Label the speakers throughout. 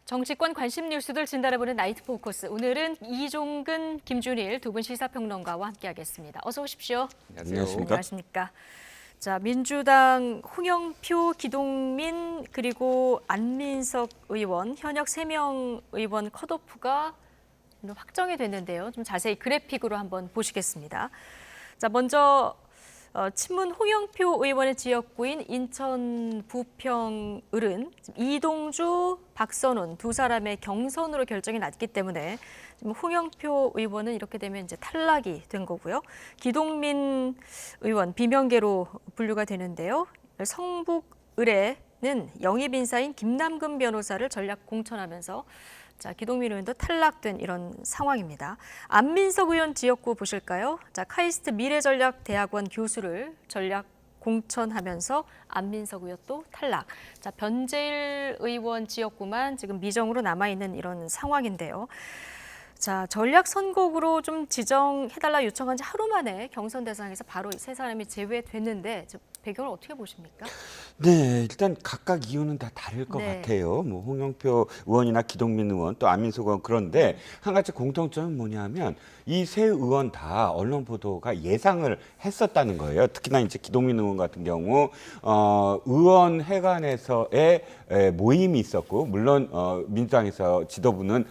Speaker 1: 정치권 관심 뉴스들 진단해보는 나이트 포커스. 오늘은 이종근, 김준일 두 분 시사평론가와 함께하겠습니다. 어서 오십시오.
Speaker 2: 안녕하십니까?
Speaker 1: 안녕하십니까? 자, 민주당 홍영표, 기동민 그리고 안민석 의원, 현역 3명 의원 컷오프가 확정이 됐는데요. 좀 자세히 그래픽으로 한번 보시겠습니다. 자, 먼저 친문 홍영표 의원의 지역구인 인천 부평을은 이동주, 박선훈 두 사람의 경선으로 결정이 났기 때문에 지금 홍영표 의원은 이렇게 되면 이제 탈락이 된 거고요. 기동민 의원 비명계로 분류가 되는데요. 성북을에는 영입 인사인 김남근 변호사를 전략 공천하면서 자, 기동민 의원도 탈락된 이런 상황입니다. 안민석 의원 지역구 보실까요? 자, 카이스트 미래전략대학원 교수를 전략 공천하면서 안민석 의원도 탈락. 자, 변재일 의원 지역구만 지금 미정으로 남아있는 이런 상황인데요. 자, 전략 선곡으로 좀 지정해달라 요청한 지 하루 만에 경선 대상에서 바로 이 세 사람이 제외됐는데 배경을 어떻게 보십니까?
Speaker 2: 네, 일단 각각 이유는 다 다를 것
Speaker 1: 네.
Speaker 2: 같아요. 뭐 홍영표 의원이나 기동민 의원 또 안민석 의원 그런데 한 가지 공통점은 뭐냐면 이 세 의원 다 언론 보도가 예상을 했었다는 거예요. 특히나 이제 기동민 의원 같은 경우 의원회관에서의 모임이 있었고 물론 민주당에서 지도부는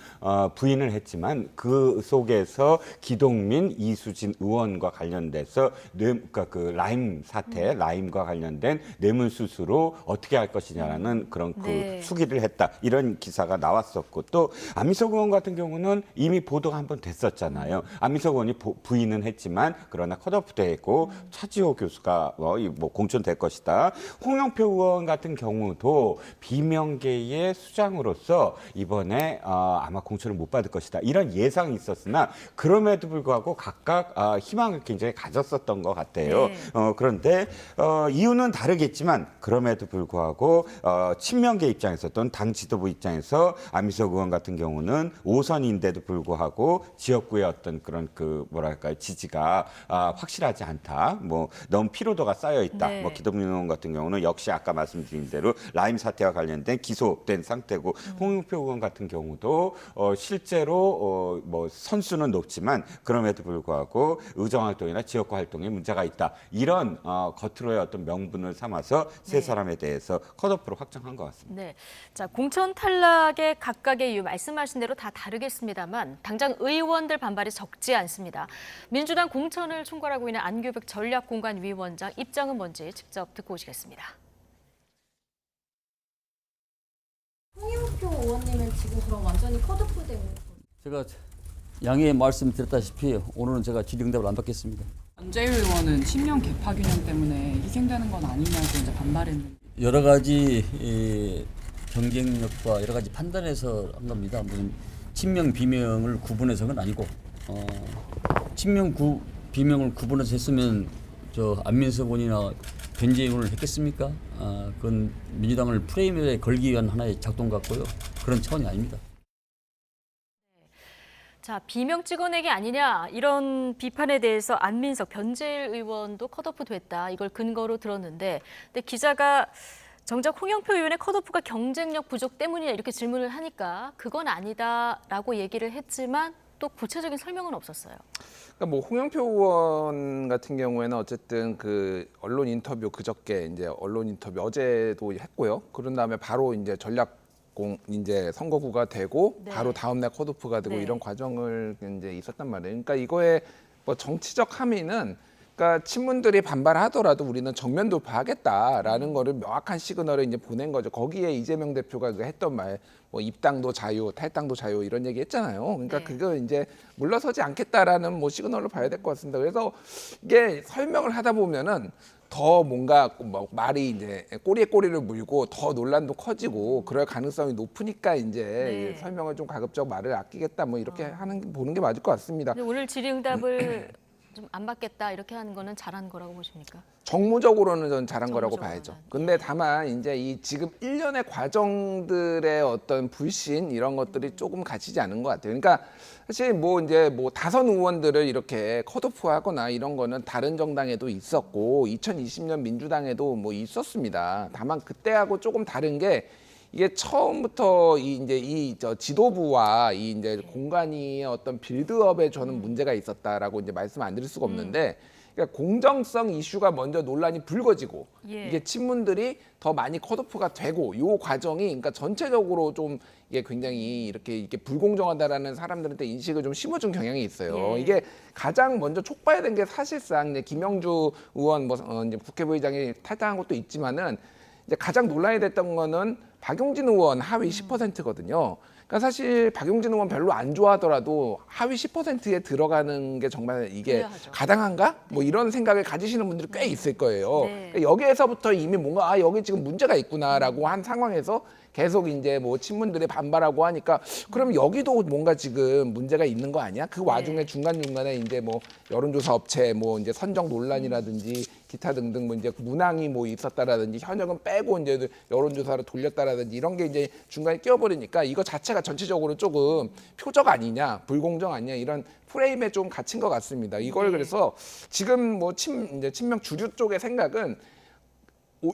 Speaker 2: 부인을 했지만 그 속에서 기동민, 이수진 의원과 관련돼서 그러니까 그 라임 사태, 라임과 관련된 뇌물수수로 어떻게 할 것이냐라는 그런
Speaker 1: 네.
Speaker 2: 수기를 했다 이런 기사가 나왔었고 또 안민석 의원 같은 경우는 이미 보도가 한번 됐었잖아요. 안민석 의원이 부인은 했지만 그러나 컷오프 되고 차지호 교수가 뭐 공천될 것이다. 홍영표 의원 같은 경우도 비명계의 수장으로서 이번에 아마 공천을 못 받을 것이다. 이런 예상이 있었으나 그럼에도 불구하고 각각 희망을 굉장히 가졌었던 것 같아요.
Speaker 1: 네.
Speaker 2: 그런데 이유는 다르겠지만 그럼에도 불구하고 친명계 입장에서 또는 당 지도부 입장에서 안민석 의원 같은 경우는 5선인데도 불구하고 지역구의 어떤 그런 지지가 확실하지 않다. 뭐 너무 피로도가 쌓여 있다.
Speaker 1: 네.
Speaker 2: 뭐 기동민 의원 같은 경우는 역시 아까 말씀드린 대로 라임 사태와 관련된 기소된 상태고 홍영표 의원 같은 경우도 실제로 뭐 선수는 높지만 그럼에도 불구하고 의정 활동이나 지역구 활동에 문제가 있다. 이런 겉으로의 어떤 명분을 삼아서 세 사람에 대해서 컷오프로 확정한 것 같습니다.
Speaker 1: 네. 자, 공천 탈락의 각각의 이유 말씀하신 대로 다 다르겠습니다만 당장 의원들 반발이 적지 않습니다. 민주당 공천을 총괄하고 있는 안규백 전략공관위원장 입장은 뭔지 직접 듣고 오시겠습니다.
Speaker 3: 홍영표 의원님은 지금 그럼 완전히 컷오프 되고
Speaker 4: 제가 양해 말씀드렸다시피 오늘은 제가 질의응답을 안 받겠습니다.
Speaker 5: 변재일 의원은 친명 개파 균형 때문에 희생되는 건 아니냐고 이제 반발했는데
Speaker 4: 여러 가지 경쟁력과 여러 가지 판단해서 한 겁니다. 무슨 친명 비명을 구분해서는 아니고 친명 비명을 구분해서 했으면 저 안민석 의원이나 변재일 의원을 했겠습니까? 그건 민주당을 프레임에 걸기 위한 하나의 작동 같고요. 그런 차원이 아닙니다.
Speaker 1: 자, 비명 찍어내기 아니냐 이런 비판에 대해서 안민석, 변재일 의원도 컷오프 됐다. 이걸 근거로 들었는데 근데 기자가 정작 홍영표 의원의 컷오프가 경쟁력 부족 때문이냐 이렇게 질문을 하니까 그건 아니다라고 얘기를 했지만 또 구체적인 설명은 없었어요.
Speaker 6: 그러니까 뭐 홍영표 의원 같은 경우에는 어쨌든 그 언론 인터뷰 그저께 이제 언론 인터뷰 어제도 했고요. 그런 다음에 바로 이제 이제 선거구가 되고
Speaker 1: 네.
Speaker 6: 바로 다음 날 컷오프가 되고
Speaker 1: 네.
Speaker 6: 이런 과정을 이제 있었단 말이에요. 그러니까 이거에 뭐 정치적 함의는 그러니까 친문들이 반발하더라도 우리는 정면 돌파하겠다라는 거를 명확한 시그널을 이제 보낸 거죠. 거기에 이재명 대표가 했던 말, 뭐 입당도 자유, 탈당도 자유 이런 얘기 했잖아요. 그러니까
Speaker 1: 네.
Speaker 6: 그거 이제 물러서지 않겠다라는 뭐 시그널로 봐야 될 것 같습니다. 그래서 이게 설명을 하다 보면은 더 뭔가 뭐 말이 이제 꼬리에 꼬리를 물고 더 논란도 커지고 그럴 가능성이 높으니까 이제
Speaker 1: 네.
Speaker 6: 설명을 좀 가급적 말을 아끼겠다 뭐 이렇게 보는 게 맞을 것 같습니다.
Speaker 1: 근데 오늘 질의응답을 좀 안 받겠다 이렇게 하는 거는 잘한 거라고 보십니까?
Speaker 6: 정무적으로는 전 잘한 거라고
Speaker 1: 정무적으로는.
Speaker 6: 봐야죠. 근데 다만 이제 이 지금 일련의 과정들의 어떤 불신 이런 것들이 조금 갇히지 않은 것 같아요. 그러니까 사실 뭐 이제 뭐 다선 의원들을 이렇게 컷오프하거나 이런 거는 다른 정당에도 있었고 2020년 민주당에도 뭐 있었습니다. 다만 그때하고 조금 다른 게 이게 처음부터 이제 저 지도부와 이 이제 공간이 어떤 빌드업에 저는 문제가 있었다라고 이제 말씀 안 드릴 수가 없는데, 그러니까 공정성 이슈가 먼저 논란이 불거지고
Speaker 1: 예.
Speaker 6: 이게 친문들이 더 많이 컷오프가 되고, 요 과정이 그러니까 전체적으로 좀 이게 굉장히 이렇게 불공정하다라는 사람들한테 인식을 좀 심어준 경향이 있어요.
Speaker 1: 예.
Speaker 6: 이게 가장 먼저 촉발된 게 사실상 이제 김영주 의원 이제 국회부의장이 탈당한 것도 있지만은, 이제 가장 논란이 됐던 거는 박용진 의원 하위 10%거든요. 그러니까 사실 박용진 의원 별로 안 좋아하더라도 하위 10%에 들어가는 게 정말 이게
Speaker 1: 중요하죠.
Speaker 6: 가당한가? 뭐 이런 생각을 가지시는 분들이 꽤 있을 거예요.
Speaker 1: 네.
Speaker 6: 그러니까 여기에서부터 이미 뭔가 여기 지금 문제가 있구나라고 한 상황에서 계속 이제 뭐 친문들이 반발하고 하니까, 그럼 여기도 뭔가 지금 문제가 있는 거 아니야? 그 와중에
Speaker 1: 네.
Speaker 6: 중간중간에 이제 뭐 여론조사 업체 뭐 이제 선정 논란이라든지 기타 등등 뭐 이제 문항이 뭐 있었다라든지 현역은 빼고 이제 여론조사로 돌렸다라든지 이런 게 이제 중간에 끼어버리니까 이거 자체가 전체적으로 조금 표적 아니냐, 불공정 아니냐, 이런 프레임에 좀 갇힌 것 같습니다. 이걸
Speaker 1: 네.
Speaker 6: 그래서 지금 뭐 이제 친명 주류 쪽의 생각은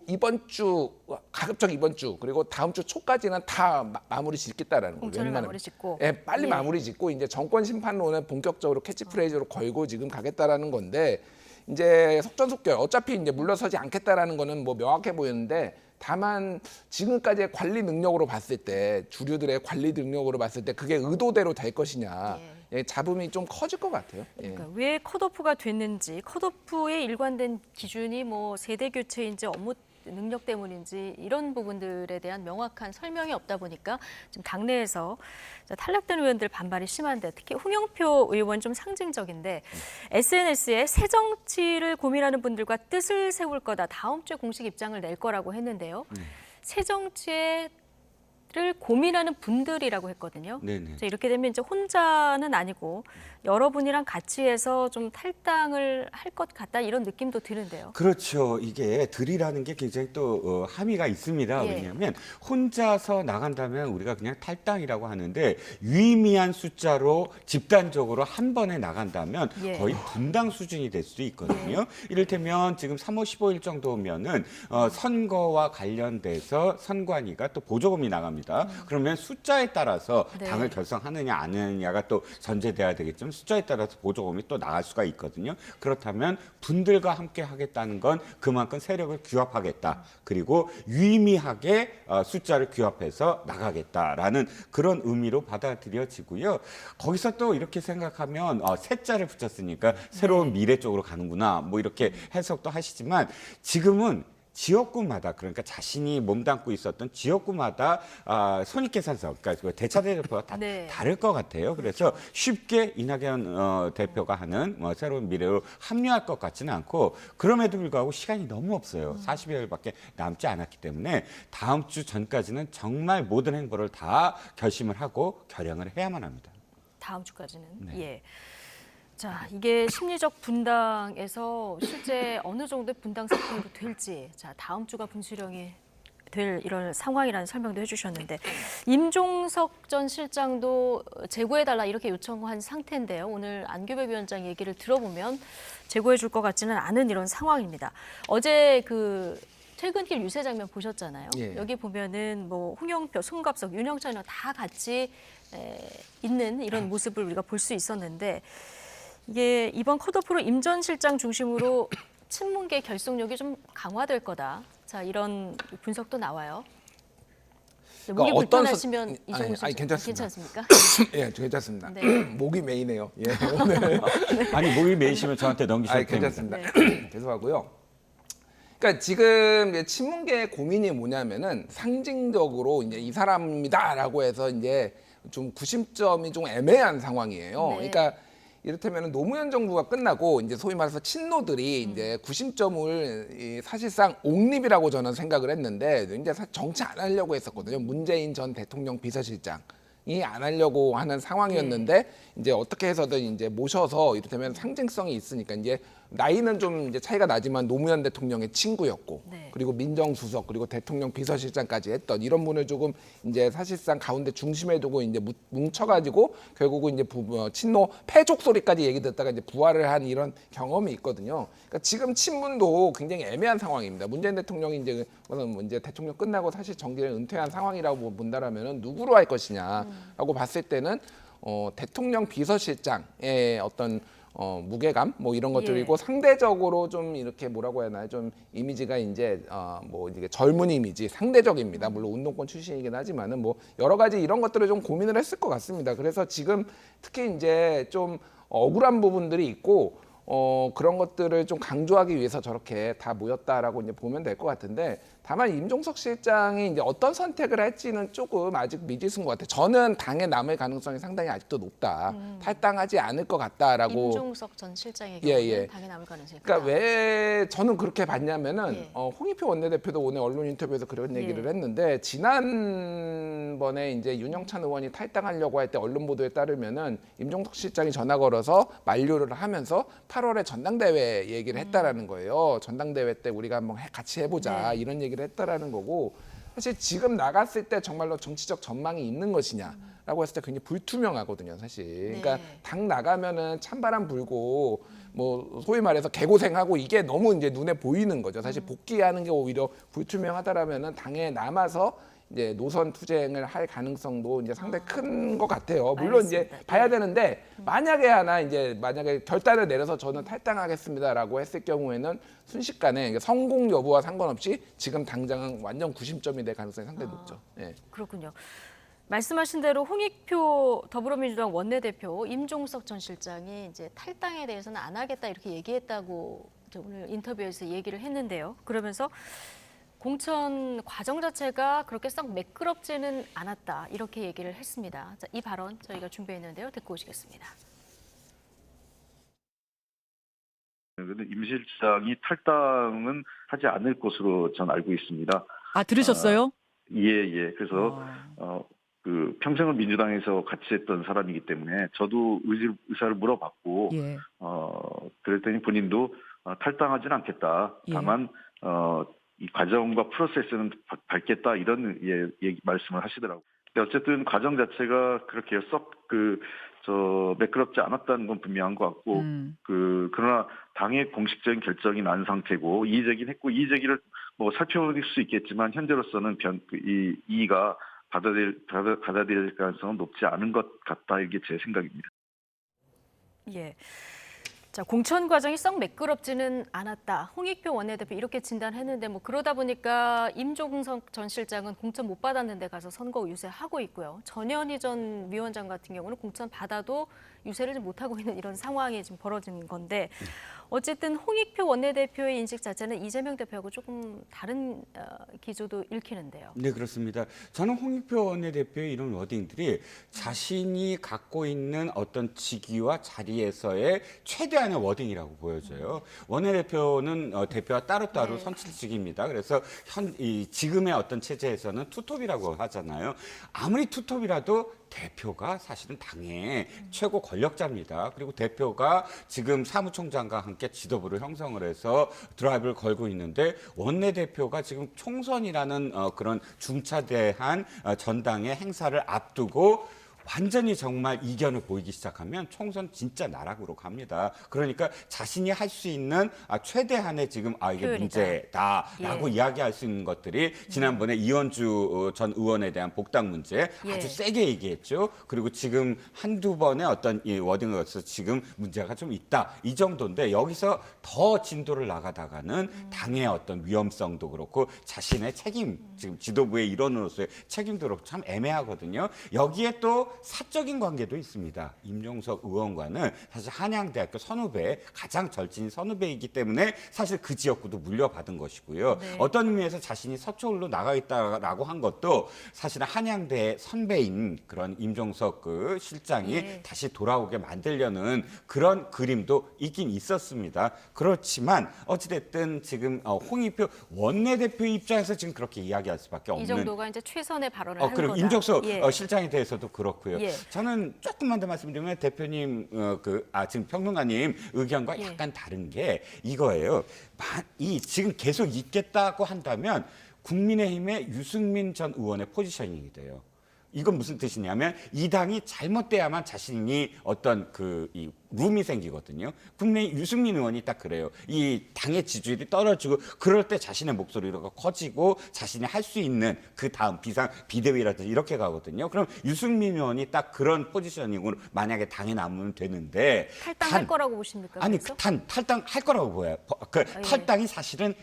Speaker 6: 이번 주, 가급적 이번 주, 그리고 다음 주 초까지는 다 마무리 짓겠다라는 거예요.
Speaker 1: 공천을
Speaker 6: 웬만하면.
Speaker 1: 마무리 짓고.
Speaker 6: 예, 빨리
Speaker 1: 예.
Speaker 6: 마무리 짓고 이제 정권 심판론을 본격적으로 캐치프레이즈로 걸고 지금 가겠다라는 건데, 이제 속전속결 어차피 이제 물러서지 않겠다라는 거는 뭐 명확해 보이는데, 다만 지금까지의 관리 능력으로 봤을 때, 주류들의 관리 능력으로 봤을 때 그게 의도대로 될 것이냐, 예, 잡음이 좀 커질 것 같아요. 예.
Speaker 1: 그러니까 왜 컷오프가 됐는지, 컷오프의 일관된 기준이 뭐 세대 교체인지 업무 능력 때문인지 이런 부분들에 대한 명확한 설명이 없다 보니까 지금 당내에서 탈락된 의원들 반발이 심한데, 특히 홍영표 의원 좀 상징적인데, SNS에 새 정치를 고민하는 분들과 뜻을 세울 거다, 다음 주에 공식 입장을 낼 거라고 했는데요. 새 정치에 를 고민하는 분들이라고 했거든요.
Speaker 2: 네네.
Speaker 1: 자, 이렇게 되면 이제 혼자는 아니고 여러분이랑 같이 해서 좀 탈당을 할 것 같다, 이런 느낌도 드는데요.
Speaker 2: 그렇죠. 이게 들이라는 게 굉장히 또 함의가 있습니다.
Speaker 1: 예.
Speaker 2: 왜냐하면 혼자서 나간다면 우리가 그냥 탈당이라고 하는데, 유의미한 숫자로 집단적으로 한 번에 나간다면
Speaker 1: 예.
Speaker 2: 거의 분당 수준이 될 수도 있거든요. 이를테면 지금 3월 15일 정도면은 선거와 관련돼서 선관위가 또 보조금이 나갑니다. 그러면 숫자에 따라서
Speaker 1: 네.
Speaker 2: 당을 결성하느냐 안 하느냐가 또 전제돼야 되겠지만, 숫자에 따라서 보조금이 또 나갈 수가 있거든요. 그렇다면 분들과 함께 하겠다는 건 그만큼 세력을 규합하겠다, 그리고 유의미하게 숫자를 규합해서 나가겠다라는 그런 의미로 받아들여지고요. 거기서 또 이렇게 생각하면 세자를 붙였으니까 새로운 미래 쪽으로 가는구나, 뭐 이렇게 해석도 하시지만, 지금은 지역구마다, 그러니까 자신이 몸담고 있었던 지역구마다 손익계산서, 그러니까 대차대조표가 다
Speaker 1: 네.
Speaker 2: 다를 것 같아요. 그래서 쉽게 이낙연 대표가 하는 새로운 미래로 합류할 것 같지는 않고, 그럼에도 불구하고 시간이 너무 없어요. 40여일밖에 남지 않았기 때문에 다음 주 전까지는 정말 모든 행보를 다 결심을 하고 결정을 해야만 합니다.
Speaker 1: 다음 주까지는.
Speaker 2: 네.
Speaker 1: 예. 자, 이게 심리적 분당에서 실제 어느 정도의 분당 사건으로 될지, 자, 다음 주가 분수령이 될 이런 상황이라는 설명도 해주셨는데, 임종석 전 실장도 제고해달라 이렇게 요청한 상태인데요. 오늘 안규백 위원장 얘기를 들어보면 제고해 줄 것 같지는 않은 이런 상황입니다. 어제 그 퇴근길 유세 장면 보셨잖아요.
Speaker 6: 예.
Speaker 1: 여기 보면은 뭐 홍영표, 송갑석, 윤영찬 의원 다 같이 있는 이런 모습을 우리가 볼 수 있었는데, 이게 이번 컷오프로 임 전 실장 중심으로 친문계 결속력이 좀 강화될 거다. 자, 이런 분석도 나와요. 목이
Speaker 6: 그러니까 어떤
Speaker 1: 불편하시면 이종우
Speaker 6: 아니,
Speaker 1: 씨
Speaker 6: 괜찮습니다.
Speaker 1: 괜찮습니까?
Speaker 6: 예, 괜찮습니다.
Speaker 1: 네.
Speaker 6: 목이 메이네요. 예, 오늘.
Speaker 2: 아니, 목이 메이시면 저한테 넘기셔도 됩니다.
Speaker 6: 괜찮습니다. 죄송하고요. 그러니까 지금 이제 친문계의 고민이 뭐냐면은, 상징적으로 이제 이 사람이다라고 해서 이제 좀 구심점이 좀 애매한 상황이에요.
Speaker 1: 네.
Speaker 6: 그러니까 이를테면 노무현 정부가 끝나고 이제 소위 말해서 친노들이 이제 구심점을 사실상 옹립이라고 저는 생각을 했는데, 이제 정치 안 하려고 했었거든요. 문재인 전 대통령 비서실장이 안 하려고 하는 상황이었는데, 이제 어떻게 해서든 이제 모셔서, 이를테면 상징성이 있으니까 이제 나이는 좀 이제 차이가 나지만 노무현 대통령의 친구였고
Speaker 1: 네.
Speaker 6: 그리고 민정수석 그리고 대통령 비서실장까지 했던 이런 분을 조금 이제 사실상 가운데 중심에 두고 이제 뭉쳐가지고 결국은 이제 친노 패족 소리까지 얘기 듣다가 이제 부활을 한 이런 경험이 있거든요. 그러니까 지금 친문도 굉장히 애매한 상황입니다. 문재인 대통령이 이제 대통령 끝나고 사실 정계를 은퇴한 상황이라고 본다라면은 누구로 할 것이냐라고 봤을 때는 대통령 비서실장의 어떤 무게감 뭐 이런 것들이고
Speaker 1: 예.
Speaker 6: 상대적으로 좀 이렇게 뭐라고 해야 하나요? 좀 이미지가 이제 뭐 이게 젊은 이미지 상대적입니다. 물론 운동권 출신이긴 하지만은 뭐 여러 가지 이런 것들을 좀 고민을 했을 것 같습니다. 그래서 지금 특히 이제 좀 억울한 부분들이 있고 그런 것들을 좀 강조하기 위해서 저렇게 다 모였다라고 이제 보면 될 것 같은데 다만 임종석 실장이 이제 어떤 선택을 할지는 조금 아직 미지수인 것 같아요. 저는 당에 남을 가능성이 상당히 아직도 높다. 탈당하지 않을 것 같다라고.
Speaker 1: 임종석 전 실장의
Speaker 6: 예,
Speaker 1: 경우는
Speaker 6: 예.
Speaker 1: 당에 남을 가능성이 크다.
Speaker 6: 그러니까 왜 저는 그렇게 봤냐면은
Speaker 1: 예.
Speaker 6: 홍익표 원내대표도 오늘 언론 인터뷰에서 그런 얘기를 했는데 지난번에 이제 윤영찬 의원이 탈당하려고 할 때 언론 보도에 따르면은 임종석 실장이 전화 걸어서 만류를 하면서 8월에 전당대회 얘기를 했다라는 거예요. 전당대회 때 우리가 한번 같이 해보자
Speaker 1: 네.
Speaker 6: 이런 얘기를 했다라는 거고 사실 지금 나갔을 때 정말로 정치적 전망이 있는 것이냐라고 했을 때 굉장히 불투명하거든요, 사실. 그러니까
Speaker 1: 네.
Speaker 6: 당 나가면은 찬바람 불고 뭐 소위 말해서 개고생하고 이게 너무 이제 눈에 보이는 거죠. 사실 복귀하는 게 오히려 불투명하다라면은 당에 남아서 이제 노선 투쟁을 할 가능성도 이제 상당히 큰 것 같아요. 물론 이제
Speaker 1: 알겠습니다.
Speaker 6: 봐야
Speaker 1: 예.
Speaker 6: 되는데 만약에 결단을 내려서 저는 탈당하겠습니다라고 했을 경우에는 순식간에 성공 여부와 상관없이 지금 당장 완전 구심점이 될 가능성이 상당히 높죠. 예.
Speaker 1: 그렇군요. 말씀하신 대로 홍익표 더불어민주당 원내대표 임종석 전 실장이 이제 탈당에 대해서는 안 하겠다 이렇게 얘기했다고 오늘 인터뷰에서 얘기를 했는데요. 그러면서 공천 과정 자체가 그렇게 썩 매끄럽지는 않았다 이렇게 얘기를 했습니다. 자, 이 발언 저희가 준비했는데요. 듣고 오시겠습니다.
Speaker 7: 그런데 임 실장이 탈당은 하지 않을 것으로 전 알고 있습니다.
Speaker 8: 아, 들으셨어요?
Speaker 7: 예. 그래서 그 평생을 민주당에서 같이 했던 사람이기 때문에 저도 의사를 물어봤고
Speaker 8: 예.
Speaker 7: 그랬더니 본인도 탈당하지는 않겠다.
Speaker 8: 예.
Speaker 7: 다만 이 과정과 프로세스는 밟겠다 이런 말씀을 하시더라고요. 근데 어쨌든 과정 자체가 그렇게 썩 매끄럽지 않았다는 건 분명한 것 같고 그러나 당의 공식적인 결정이 난 상태고 이의제기는 했고 이의제기를 뭐 살펴볼 수 있겠지만 현재로서는 이 이의가 받아들일 가능성은 높지 않은 것 같다 이게 제 생각입니다.
Speaker 1: 예. 자, 공천 과정이 썩 매끄럽지는 않았다. 홍익표 원내대표 이렇게 진단했는데 뭐 그러다 보니까 임종석 전 실장은 공천 못 받았는데 가서 선거 유세하고 있고요. 전현희 전 위원장 같은 경우는 공천 받아도 유세를 못하고 있는 이런 상황이 지금 벌어진 건데 어쨌든 홍익표 원내대표의 인식 자체는 이재명 대표하고 조금 다른 기조도 읽히는데요.
Speaker 2: 네, 그렇습니다. 저는 홍익표 원내대표의 이런 워딩들이 자신이 갖고 있는 어떤 직위와 자리에서의 최대한의 워딩이라고 보여져요. 원내대표는 대표와 따로따로
Speaker 1: 네.
Speaker 2: 선출직입니다. 그래서 지금의 어떤 체제에서는 투톱이라고 하잖아요. 아무리 투톱이라도 대표가 사실은 당의 최고 권력자입니다. 그리고 대표가 지금 사무총장과 함께 지도부를 형성을 해서 드라이브를 걸고 있는데 원내대표가 지금 총선이라는 그런 중차대한 전당의 행사를 앞두고 완전히 정말 이견을 보이기 시작하면 총선 진짜 나락으로 갑니다. 그러니까 자신이 할 수 있는 최대한의 지금 이게
Speaker 1: 표현이다.
Speaker 2: 문제다라고
Speaker 1: 예.
Speaker 2: 이야기할 수 있는 것들이 지난번에 이현주 전 의원에 대한 복당 문제
Speaker 1: 예.
Speaker 2: 아주 세게 얘기했죠. 그리고 지금 한두 번의 어떤 이 워딩을 거쳐서 지금 문제가 좀 있다. 이 정도인데 여기서 더 진도를 나가다가는 당의 어떤 위험성도 그렇고 자신의 책임, 지금 지도부의 일원으로서의 책임도 그렇고 참 애매하거든요. 여기에 또 사적인 관계도 있습니다. 임종석 의원과는 사실 한양대학교 선후배, 가장 절친인 선후배이기 때문에 사실 그 지역구도 물려받은 것이고요.
Speaker 1: 네.
Speaker 2: 어떤 의미에서 자신이 서초울로 나가겠다라고 한 것도 사실은 한양대 선배인 그런 임종석 그 실장이
Speaker 1: 예.
Speaker 2: 다시 돌아오게 만들려는 그런 그림도 있긴 있었습니다. 그렇지만 어찌됐든 지금 홍익표 원내대표 입장에서 지금 그렇게 이야기할 수밖에 없는.
Speaker 1: 이 정도가 이제 최선의 발언을 한
Speaker 2: 그리고
Speaker 1: 거다.
Speaker 2: 임종석
Speaker 1: 예.
Speaker 2: 실장에 대해서도 그렇고 그렇고요.
Speaker 1: 예.
Speaker 2: 저는 조금만 더 말씀드리면 대표님 지금 평론가님 의견과
Speaker 1: 예.
Speaker 2: 약간 다른 게 이거예요. 이 지금 계속 있겠다고 한다면 국민의힘의 유승민 전 의원의 포지셔닝이 돼요. 이건 무슨 뜻이냐면 이 당이 잘못돼야만 자신이 어떤 이 룸이 생기거든요. 국민의 유승민 의원이 딱 그래요. 이 당의 지지율이 떨어지고 그럴 때 자신의 목소리가 커지고 자신이 할 수 있는 그 다음 비대위라든지 이렇게 가거든요. 그럼 유승민 의원이 딱 그런 포지셔닝으로 만약에 당에 남으면 되는데
Speaker 1: 탈당할 거라고 보십니까?
Speaker 2: 아니
Speaker 1: 그래서?
Speaker 2: 탈당할 거라고 보여요.
Speaker 1: 예.
Speaker 2: 탈당이 사실은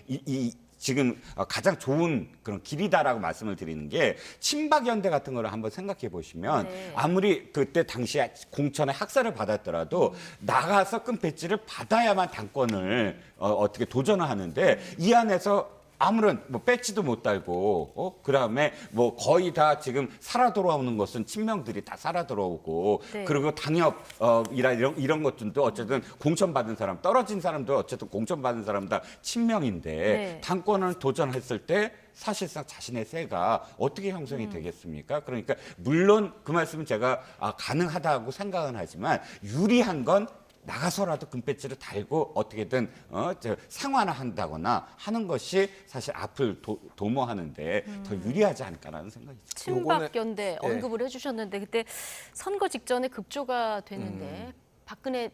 Speaker 2: 지금 가장 좋은 그런 길이다라고 말씀을 드리는 게 친박연대 같은 거를 한번 생각해 보시면
Speaker 1: 네.
Speaker 2: 아무리 그때 당시에 공천에 학살을 받았더라도 나가서 끈 배지를 받아야만 당권을 어떻게 도전을 하는데 이 안에서 아무런 배지도 못 달고 그다음에 거의 다 지금 살아 돌아오는 것은 친명들이 다 살아 돌아오고
Speaker 1: 네.
Speaker 2: 그리고 당협 이런 것들도 어쨌든 공천 받은 사람 떨어진 사람도 어쨌든 공천 받은 사람 다 친명인데
Speaker 1: 네.
Speaker 2: 당권을 도전했을 때 사실상 자신의 세가 어떻게 형성이 되겠습니까? 그러니까 물론 그 말씀은 제가 가능하다고 생각은 하지만 유리한 건 나가서라도 금배지를 달고 어떻게든 상환한다거나 하는 것이 사실 앞을 도모하는데 더 유리하지 않을까라는 생각이 듭니다.
Speaker 1: 친박연대 언급을 해주셨는데 그때 선거 직전에 급조가 됐는데 박근혜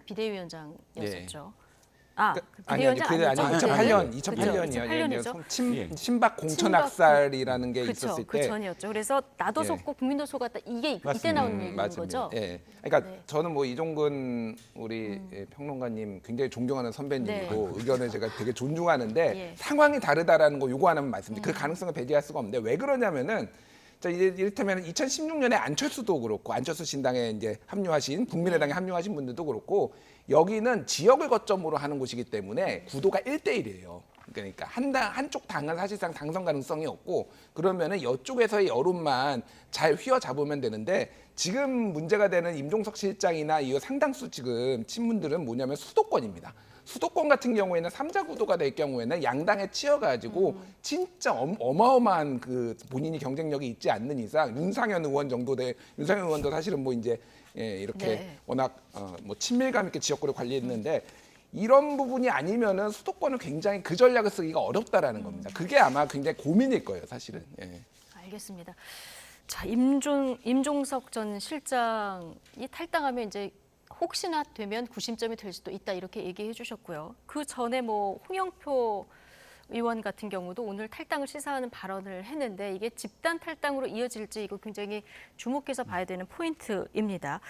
Speaker 1: 비대위원장이었었죠. 그
Speaker 6: 아니
Speaker 1: 비대위원장 아니죠?
Speaker 6: 2008년이요. 친박 공천
Speaker 1: 친박
Speaker 6: 학살이라는 게
Speaker 1: 그쵸,
Speaker 6: 있었을
Speaker 1: 그
Speaker 6: 때
Speaker 1: 전이었죠. 그래서 나도
Speaker 6: 예.
Speaker 1: 속고 국민도 속았다. 이게 이때
Speaker 2: 맞습니다.
Speaker 1: 나온 얘기인
Speaker 6: 맞습니다.
Speaker 1: 거죠?
Speaker 6: 예. 그러니까
Speaker 1: 네.
Speaker 6: 저는 이종근 우리 평론가님 굉장히 존경하는 선배님이고 의견을 제가 되게 존중하는데
Speaker 1: 예.
Speaker 6: 상황이 다르다라는 거 요거 하나만 말씀드릴게요. 그 가능성을 배제할 수가 없는데 왜 그러냐면은 자, 이를테면 2016년에 안철수도 그렇고 안철수 신당에 이제 합류하신 국민의당에 합류하신 분들도 그렇고 여기는 지역을 거점으로 하는 곳이기 때문에 구도가 1대1이에요. 그러니까 한쪽 당은 사실상 당선 가능성이 없고 그러면은 이쪽에서의 여론만 잘 휘어잡으면 되는데 지금 문제가 되는 임종석 실장이나 이 상당수 지금 친문들은 뭐냐면 수도권입니다. 수도권 같은 경우에는 3자 구도가 될 경우에는 양당에 치여가지고 진짜 어마어마한 그 본인이 경쟁력이 있지 않는 이상 윤상현 의원도 사실은 이제 이렇게
Speaker 1: 네.
Speaker 6: 워낙 친밀감 있게 지역구를 관리했는데 이런 부분이 아니면은 수도권은 굉장히 그 전략을 쓰기가 어렵다라는 겁니다. 그게 아마 굉장히 고민일 거예요, 사실은. 예.
Speaker 1: 알겠습니다. 자, 임종석 전 실장이 탈당하면 이제 혹시나 되면 구심점이 될 수도 있다 이렇게 얘기해 주셨고요. 그 전에 홍영표 의원 같은 경우도 오늘 탈당을 시사하는 발언을 했는데 이게 집단 탈당으로 이어질지 이거 굉장히 주목해서 봐야 되는 포인트입니다.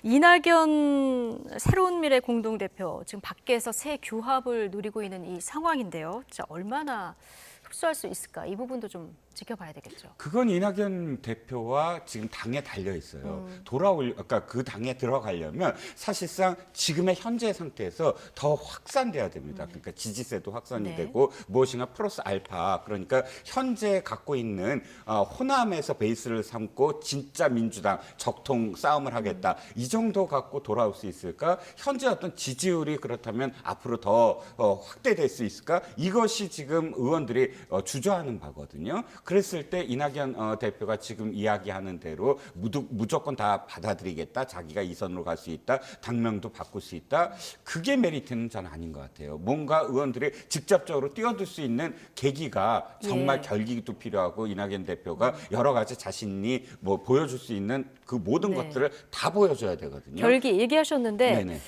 Speaker 1: 이낙연 새로운 미래 공동대표 지금 밖에서 새 규합을 누리고 있는 이 상황인데요. 자, 얼마나 흡수할 수 있을까? 이 부분도 좀 지켜봐야 되겠죠.
Speaker 2: 그건 이낙연 대표와 지금 당에 달려 있어요. 그러니까 그 당에 들어가려면 사실상 지금의 현재 상태에서 더 확산돼야 됩니다. 그러니까 지지세도 확산이
Speaker 1: 네.
Speaker 2: 되고 무엇인가 플러스 알파. 그러니까 현재 갖고 있는 호남에서 베이스를 삼고 진짜 민주당 적통 싸움을 하겠다. 이 정도 갖고 돌아올 수 있을까? 현재 어떤 지지율이 그렇다면 앞으로 더 확대될 수 있을까? 이것이 지금 의원들이 주저하는 바거든요. 그랬을 때 이낙연 대표가 지금 이야기하는 대로 무조건 다 받아들이겠다. 자기가 이 선으로 갈 수 있다. 당명도 바꿀 수 있다. 그게 메리트는 저는 아닌 것 같아요. 뭔가 의원들이 직접적으로 뛰어들 수 있는 계기가 정말 결기도 필요하고 이낙연 대표가 여러 가지 자신이 보여줄 수 있는 그 모든
Speaker 1: 네.
Speaker 2: 것들을 다 보여줘야 되거든요.
Speaker 1: 결기 얘기하셨는데
Speaker 2: 네네.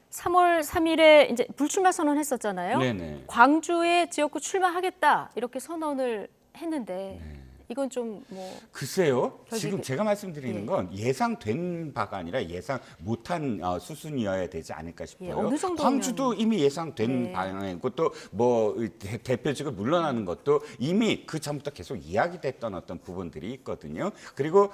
Speaker 1: 3월 3일에 이제 불출마 선언했었잖아요.
Speaker 2: 네네.
Speaker 1: 광주에 지역구 출마하겠다 이렇게 선언을 했는데 이건 좀
Speaker 2: 글쎄요.
Speaker 1: 결국에-
Speaker 2: 지금 제가 말씀드리는 건 예상된 바가 아니라 예상 못한 수순이어야 되지 않을까 싶어요.
Speaker 1: 어느 정도면-
Speaker 2: 광주도 이미 예상된
Speaker 1: 네.
Speaker 2: 방향이고 또 대표직을 물러나는 것도 이미 그 전부터 계속 이야기됐던 어떤 부분들이 있거든요. 그리고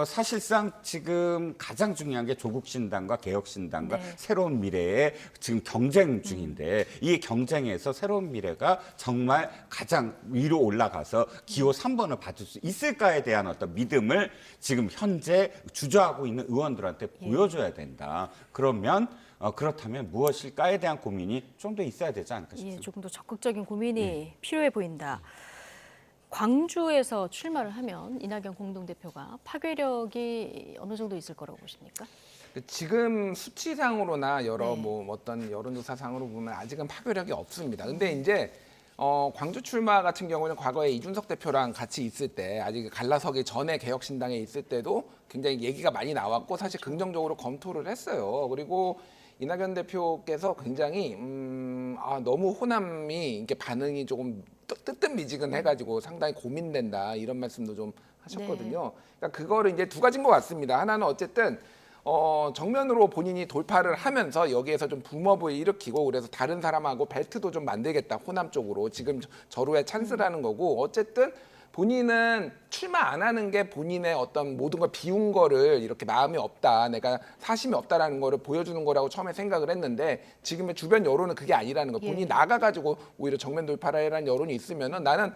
Speaker 2: 사실상 지금 가장 중요한 게 조국신당과 개혁신당과
Speaker 1: 네.
Speaker 2: 새로운 미래에 지금 경쟁 중인데 이 경쟁에서 새로운 미래가 정말 가장 위로 올라가서 기호 3번을 받을 수 있을까에 대한 어떤 믿음을 지금 현재 주저하고 있는 의원들한테 보여줘야 된다. 그러면 그렇다면 무엇일까에 대한 고민이 좀 더 있어야 되지 않을까 싶습니다.
Speaker 1: 조금 더 적극적인 고민이 필요해 보인다. 광주에서 출마를 하면 이낙연 공동대표가 파괴력이 어느 정도 있을 거라고 보십니까?
Speaker 6: 지금 수치상으로나 여러
Speaker 1: 네.
Speaker 6: 뭐 어떤 여론조사상으로 보면 아직은 파괴력이 없습니다. 근데 이제 광주 출마 같은 경우는 과거에 이준석 대표랑 같이 있을 때 아직 갈라서기 전에 개혁신당에 있을 때도 굉장히 얘기가 많이 나왔고 사실 긍정적으로 검토를 했어요. 그리고 이낙연 대표께서 굉장히 너무 호남이 이렇게 반응이 조금 뜨뜻미지근해가지고 상당히 고민된다 이런 말씀도 좀 하셨거든요. 그러니까 그거를 이제 두 가지인 것 같습니다. 하나는 어쨌든 정면으로 본인이 돌파를 하면서 여기에서 좀 붐업을 일으키고 그래서 다른 사람하고 벨트도 좀 만들겠다 호남 쪽으로 지금 절호의 찬스라는 거고 어쨌든 본인은 출마 안 하는 게 본인의 어떤 모든 걸 비운 거를 이렇게 마음이 없다 내가 사심이 없다라는 거를 보여주는 거라고 처음에 생각을 했는데 지금의 주변 여론은 그게 아니라는 거 본인이 나가가지고 오히려 정면 돌파라는 여론이 있으면은 나는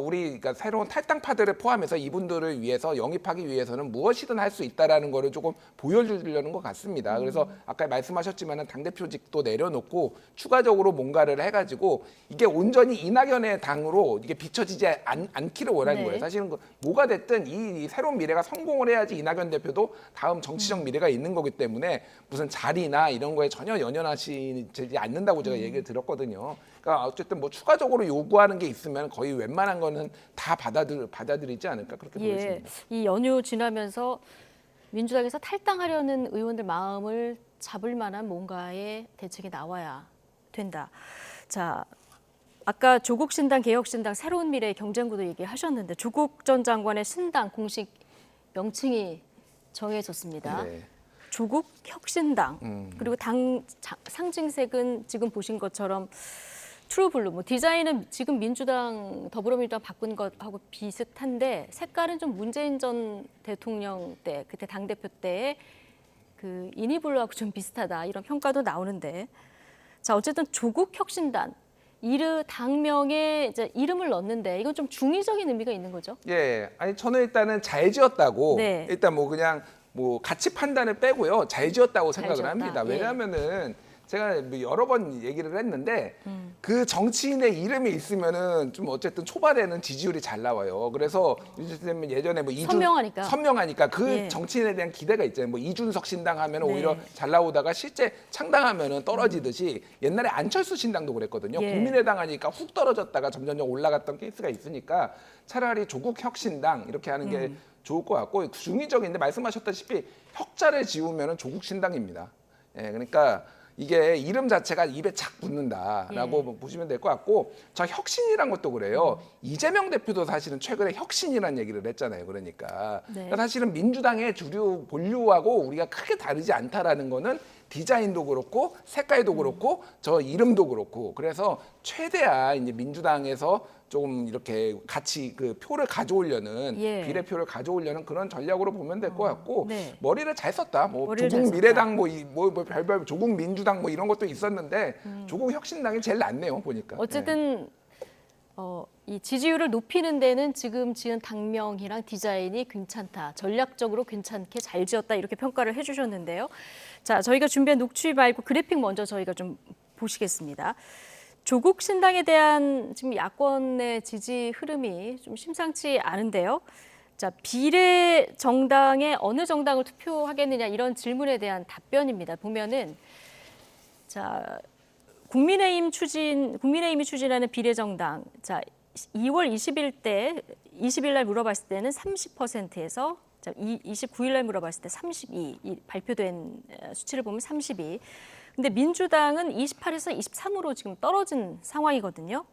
Speaker 6: 우리 그러니까 새로운 탈당파들을 포함해서 이분들을 위해서 영입하기 위해서는 무엇이든 할 수 있다라는 거를 조금 보여주려는 것 같습니다. 그래서 아까 말씀하셨지만은 당대표직도 내려놓고 추가적으로 뭔가를 해가지고 이게 온전히 이낙연의 당으로 이게 비춰지지 않기를 원하는
Speaker 1: 네.
Speaker 6: 거예요. 사실은 뭐가 됐든 이 새로운 미래가 성공을 해야지 이낙연 대표도 다음 정치적 미래가 있는 거기 때문에 무슨 자리나 이런 거에 전혀 연연하시지 않는다고 제가 얘기를 들었거든요. 그러니까 어쨌든 뭐 추가적으로 요구하는 게 있으면 거의 웬만한 거는 다 받아들이지 않을까 그렇게 보여집니다.
Speaker 1: 이 연휴 지나면서 민주당에서 탈당하려는 의원들 마음을 잡을 만한 뭔가의 대책이 나와야 된다. 자, 아까 조국 신당, 개혁 신당, 새로운 미래 경쟁구도 얘기하셨는데 조국 전 장관의 신당 공식 명칭이 정해졌습니다.
Speaker 6: 네.
Speaker 1: 조국 혁신당. 그리고 당 상징색은 지금 보신 것처럼 트루블루. 뭐 디자인은 지금 민주당, 더불어민주당 바꾼 것하고 비슷한데 색깔은 좀 문재인 전 대통령 때 그때 당 대표 때의 그 이니블루하고 좀 비슷하다 이런 평가도 나오는데 자 어쨌든 조국 혁신단 당명에 이제 이름을 넣는데 이건 좀 중의적인 의미가 있는 거죠.
Speaker 6: 예, 아니 저는 일단은 잘 지었다고
Speaker 1: 네.
Speaker 6: 일단 뭐 그냥 뭐 가치 판단을 빼고요 잘 지었다고
Speaker 1: 잘
Speaker 6: 생각을
Speaker 1: 지었다.
Speaker 6: 합니다.
Speaker 1: 예.
Speaker 6: 왜냐하면은 제가 뭐 여러 번 얘기를 했는데 그 정치인의 이름이 있으면은 좀 어쨌든 초반에는 지지율이 잘 나와요. 그래서 예전에 뭐 선명하니까 그
Speaker 1: 예.
Speaker 6: 정치인에 대한 기대가 있잖아요. 뭐 이준석 신당 하면은
Speaker 1: 네.
Speaker 6: 오히려 잘 나오다가 실제 창당하면은 떨어지듯이 옛날에 안철수 신당도 그랬거든요.
Speaker 1: 예.
Speaker 6: 국민의당 하니까 훅 떨어졌다가 점점 올라갔던 케이스가 있으니까 차라리 조국 혁신당 이렇게 하는 게 좋을 것 같고 중의적인데 말씀하셨다시피 혁자를 지우면은 조국 신당입니다. 예, 그러니까 이게 이름 자체가 입에 착 붙는다라고 보시면 될 것 같고 저 혁신이란 것도 그래요. 이재명 대표도 사실은 최근에 혁신이라는 얘기를 했잖아요. 그러니까 사실은 민주당의 주류 본류하고 우리가 크게 다르지 않다라는 거는 디자인도 그렇고 색깔도 그렇고 저 이름도 그렇고 그래서 최대한 이제 민주당에서 좀 이렇게 같이 그 표를 가져오려는 비례표를 가져오려는 그런 전략으로 보면 될 것 같고 머리를 잘 썼다. 뭐 조국 미래당 뭐 별별 조국 민주당 뭐 이런 것도 있었는데 조국 혁신당이 제일 낫네요 보니까.
Speaker 1: 어쨌든 이 지지율을 높이는 데는 지금 지은 당명이랑 디자인이 괜찮다. 전략적으로 괜찮게 잘 지었다. 이렇게 평가를 해주셨는데요. 자, 저희가 준비한 녹취 말고 그래픽 먼저 저희가 좀 보시겠습니다. 조국 신당에 대한 지금 야권의 지지 흐름이 좀 심상치 않은데요. 자, 비례 정당에 어느 정당을 투표하겠느냐 이런 질문에 대한 답변입니다. 보면은 자, 국민의힘이 추진하는 비례정당. 자, 2월 20일 날 물어봤을 때는 30%에서 29일 날 물어봤을 때 32. 발표된 수치를 보면 32. 근데 민주당은 28에서 23으로 지금 떨어진 상황이거든요.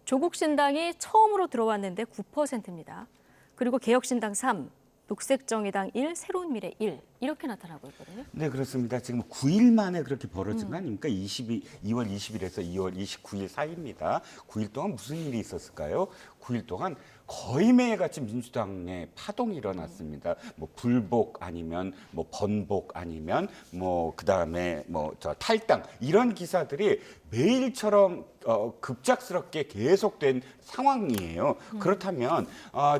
Speaker 1: 조국 신당이 처음으로 들어왔는데 9%입니다. 그리고 개혁신당 3, 녹색정의당 1, 새로운 미래 1 이렇게 나타나고 있거든요.
Speaker 2: 네, 그렇습니다. 지금 9일 만에 그렇게 벌어진 거 아닙니까? 2월 20일에서 2월 29일 사이입니다. 9일 동안 무슨 일이 있었을까요? 9일 동안 거의 매일같이 민주당에 파동이 일어났습니다. 뭐 불복 아니면 뭐 번복 아니면 뭐 그다음에 뭐 저 탈당 이런 기사들이 매일처럼 급작스럽게 계속된 상황이에요. 그렇다면